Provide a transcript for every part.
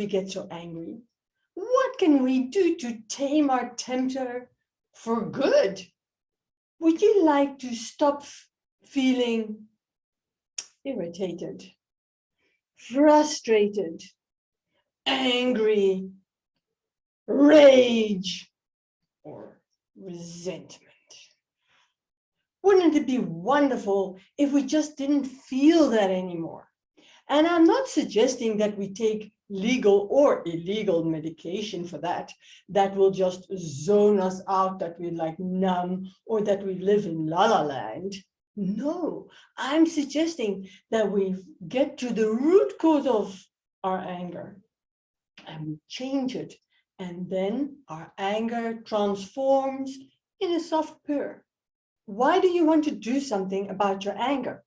we get so angry? What can we do to tame our temper for good? Would you like to stop feeling irritated, frustrated, angry, rage, or resentment? Wouldn't it be wonderful if we just didn't feel that anymore? And I'm not suggesting that we take legal or illegal medication for that, that will just zone us out, that we're like numb, or that we live in la la land. No, I'm suggesting that we get to the root cause of our anger and we change it. And then our anger transforms in a soft purr. Why do you want to do something about your anger?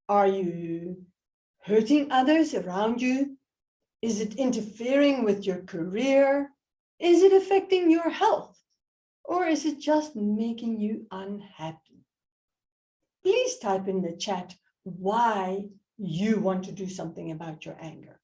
Are you hurting others around you? Is it interfering with your career? Is it affecting your health? Or is it just making you unhappy? Please type in the chat why you want to do something about your anger.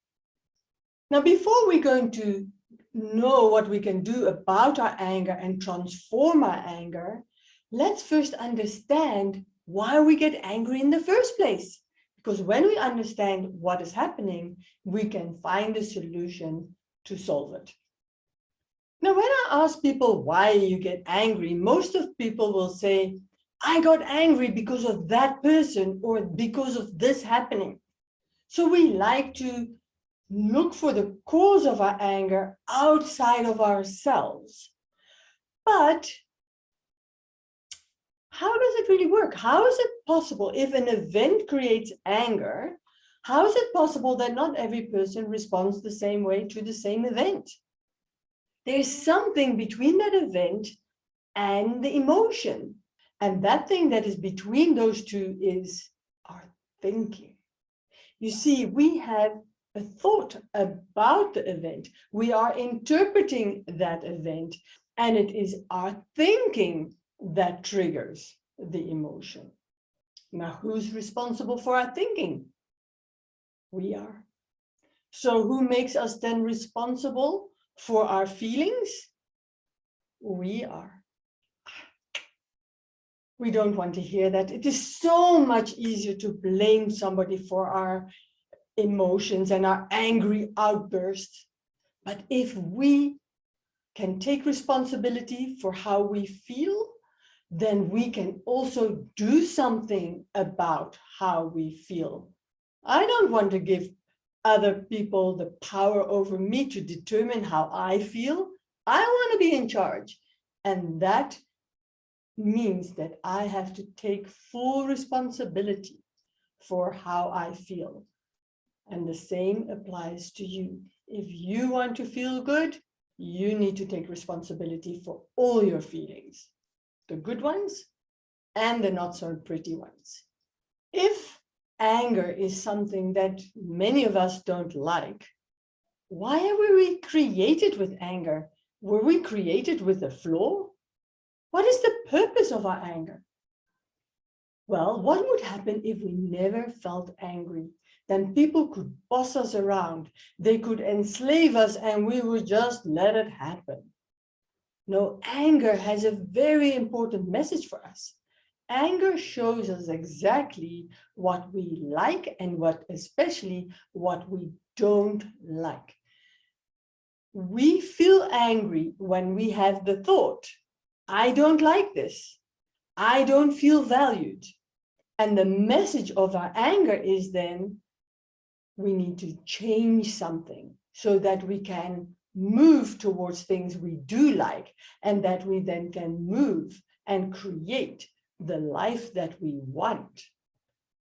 Now, before we're going to know what we can do about our anger and transform our anger, let's first understand why we get angry in the first place. Because when we understand what is happening, we can find a solution to solve it. Now, when I ask people why you get angry, most of people will say, I got angry because of that person or because of this happening. So we like to look for the cause of our anger outside of ourselves. But how does it really work? How is it possible if an event creates anger? How is it possible that not every person responds the same way to the same event? There's something between that event and the emotion. And that thing that is between those two is our thinking. You see, we have a thought about the event. We are interpreting that event, and it is our thinking that triggers the emotion. Now, who's responsible for our thinking? We are. So who makes us then responsible for our feelings? We are. We don't want to hear that. It is so much easier to blame somebody for our emotions and our angry outbursts. But if we can take responsibility for how we feel, then we can also do something about how we feel. I don't want to give other people the power over me to determine how I feel. I want to be in charge. And that means that I have to take full responsibility for how I feel. And the same applies to you. If you want to feel good, you need to take responsibility for all your feelings, the good ones and the not so pretty ones. If anger is something that many of us don't like, why were we created with anger? Were we created with a flaw? What is the purpose of our anger? Well, what would happen if we never felt angry? Then people could boss us around. They could enslave us and we would just let it happen. No, anger has a very important message for us. Anger shows us exactly what we like and especially what we don't like. We feel angry when we have the thought, I don't like this. I don't feel valued. And the message of our anger is then we need to change something so that we can move towards things we do like, and that we then can move and create the life that we want.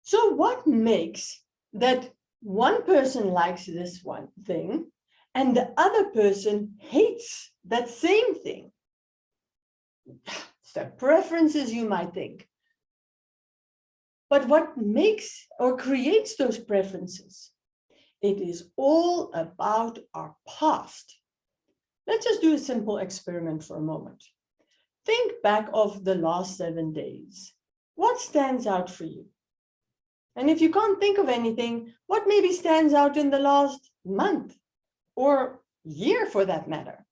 So what makes that one person likes this one thing and the other person hates that same thing? It's their preferences, you might think. But what makes or creates those preferences? It is all about our past. Let's just do a simple experiment for a moment. Think back of the last 7 days. What stands out for you? And if you can't think of anything, what maybe stands out in the last month or year for that matter.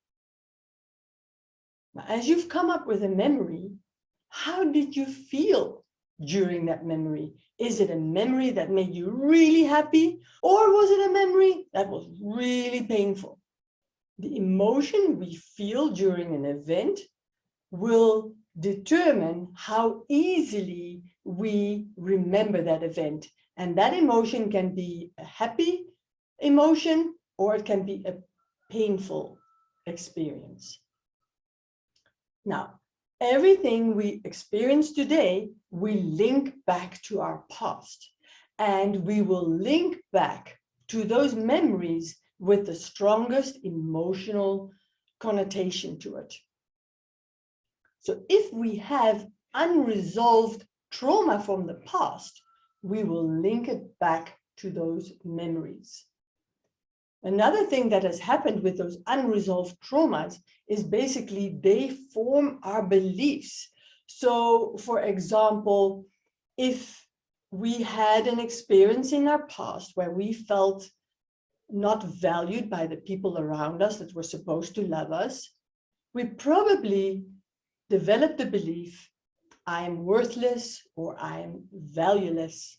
Now, as you've come up with a memory, how did you feel during that memory? Is it a memory that made you really happy, or was it a memory that was really painful? The emotion we feel during an event will determine how easily we remember that event. And that emotion can be a happy emotion, or it can be a painful experience. Now, everything we experience today, we link back to our past, and we will link back to those memories with the strongest emotional connotation to it. So if we have unresolved trauma from the past, we will link it back to those memories. Another thing that has happened with those unresolved traumas is basically they form our beliefs. So, for example, if we had an experience in our past where we felt not valued by the people around us that were supposed to love us, we probably developed the belief, I'm worthless or I'm valueless.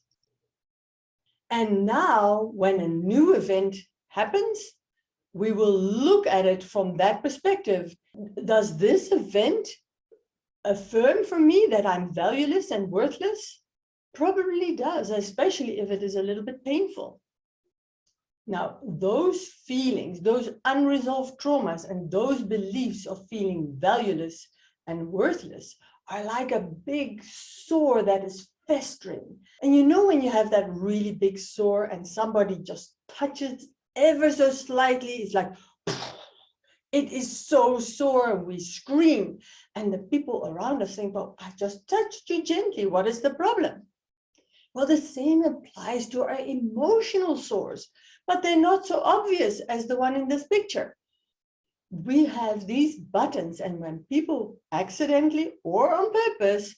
And now when a new event happens, we will look at it from that perspective. Does this event affirm for me that I'm valueless and worthless? Probably does, especially if it is a little bit painful. Now, those feelings, those unresolved traumas, and those beliefs of feeling valueless and worthless are like a big sore that is festering. And you know when you have that really big sore and somebody just touches ever so slightly, it's like, it is so sore, we scream. And the people around us think, well, I just touched you gently, what is the problem? Well, the same applies to our emotional sores, but they're not so obvious as the one in this picture. We have these buttons, and when people accidentally or on purpose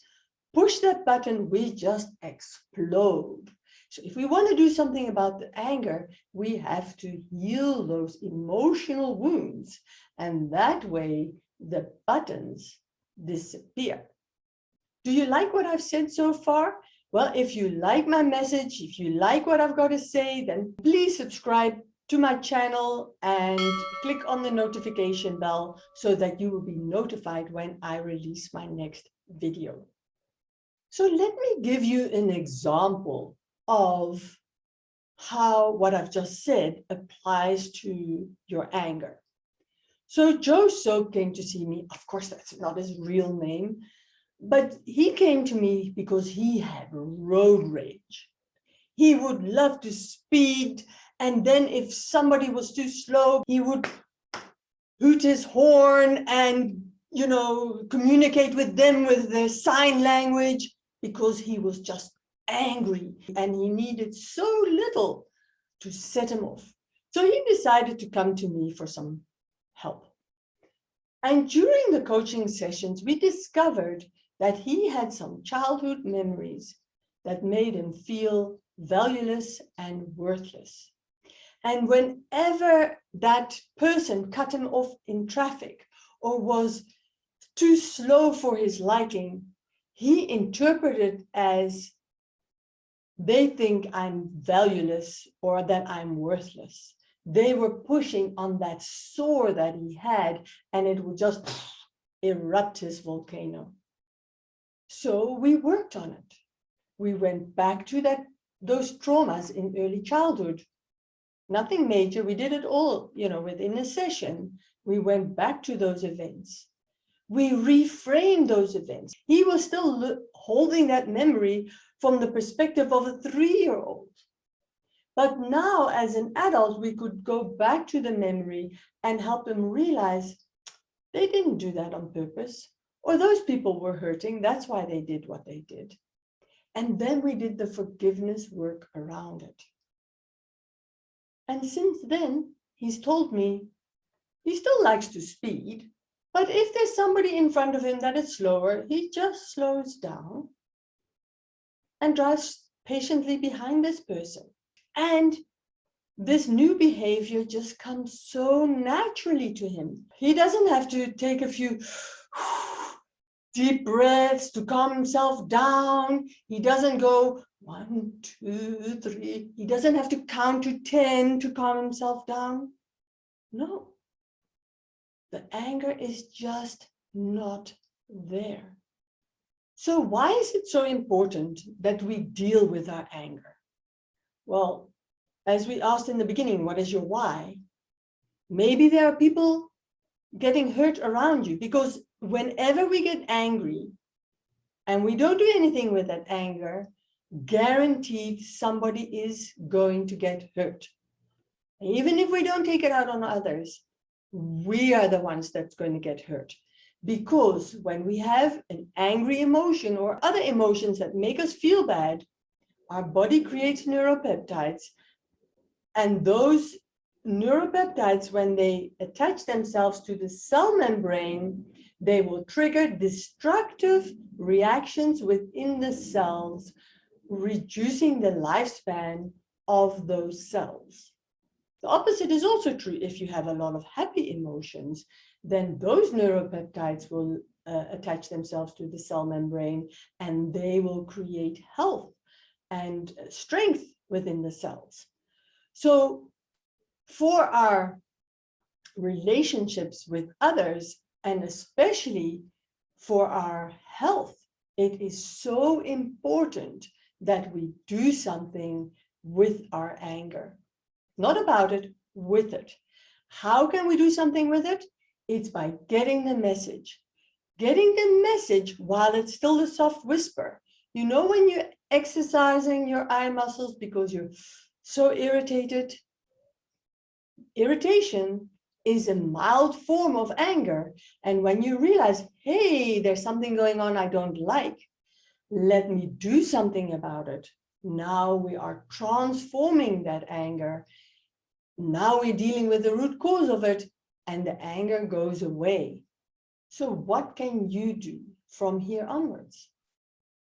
push that button, we just explode. So if we want to do something about the anger, we have to heal those emotional wounds, and that way the buttons disappear. Do you like what I've said so far? Well, if you like my message, if you like what I've got to say, then please subscribe to my channel and click on the notification bell so that you will be notified when I release my next video. So let me give you an example of how what I've just said applies to your anger. So Joe Soap came to see me. Of course, that's not his real name, but he came to me because he had road rage. He would love to speed, and then if somebody was too slow, he would hoot his horn and, communicate with them with the sign language, because he was just angry and he needed so little to set him off. So he decided to come to me for some help. And during the coaching sessions, we discovered that he had some childhood memories that made him feel valueless and worthless. And whenever that person cut him off in traffic or was too slow for his liking, he interpreted as, they think I'm valueless or that I'm worthless. They were pushing on that sore that he had, and it would just erupt his volcano. So we worked on it. We went back to those traumas in early childhood. Nothing major. We did it all, within a session. We went back to those events. We reframed those events. He was still holding that memory from the perspective of a 3-year-old. But now, as an adult, we could go back to the memory and help him realize they didn't do that on purpose, or those people were hurting. That's why they did what they did. And then we did the forgiveness work around it. And since then, he's told me he still likes to speed, but if there's somebody in front of him that is slower, he just slows down and drives patiently behind this person. And this new behavior just comes so naturally to him. He doesn't have to take a few deep breaths to calm himself down. He doesn't go 1, 2, 3. He doesn't have to count to 10 to calm himself down. No. The anger is just not there. So why is it so important that we deal with our anger? Well, as we asked in the beginning, what is your why? Maybe there are people getting hurt around you, because whenever we get angry and we don't do anything with that anger, guaranteed somebody is going to get hurt. Even if we don't take it out on others, we are the ones that's going to get hurt. Because when we have an angry emotion or other emotions that make us feel bad, our body creates neuropeptides. And those neuropeptides, when they attach themselves to the cell membrane, they will trigger destructive reactions within the cells, reducing the lifespan of those cells. The opposite is also true. If you have a lot of happy emotions, then those neuropeptides will attach themselves to the cell membrane, and they will create health and strength within the cells. So for our relationships with others, and especially for our health, it is so important that we do something with our anger. Not about it, with it. How can we do something with it? It's by getting the message. Getting the message while it's still a soft whisper. You know, when you're exercising your eye muscles because you're so irritated? Irritation is a mild form of anger. And when you realize, hey, there's something going on I don't like, let me do something about it. Now we are transforming that anger. Now we're dealing with the root cause of it, and the anger goes away. So what can you do from here onwards?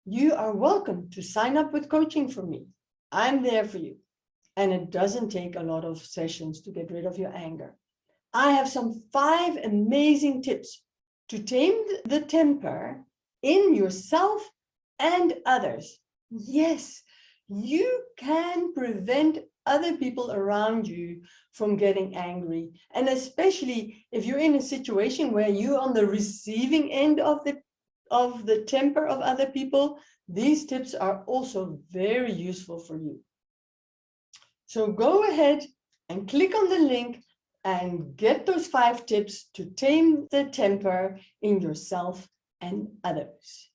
You are welcome to sign up with coaching from me. I'm there for you. And it doesn't take a lot of sessions to get rid of your anger. I have some 5 amazing tips to tame the temper in yourself and others. Yes, you can prevent other people around you from getting angry. And especially if you're in a situation where you're on the receiving end of the temper of other people, these tips are also very useful for you. So go ahead and click on the link and get those 5 tips to tame the temper in yourself and others.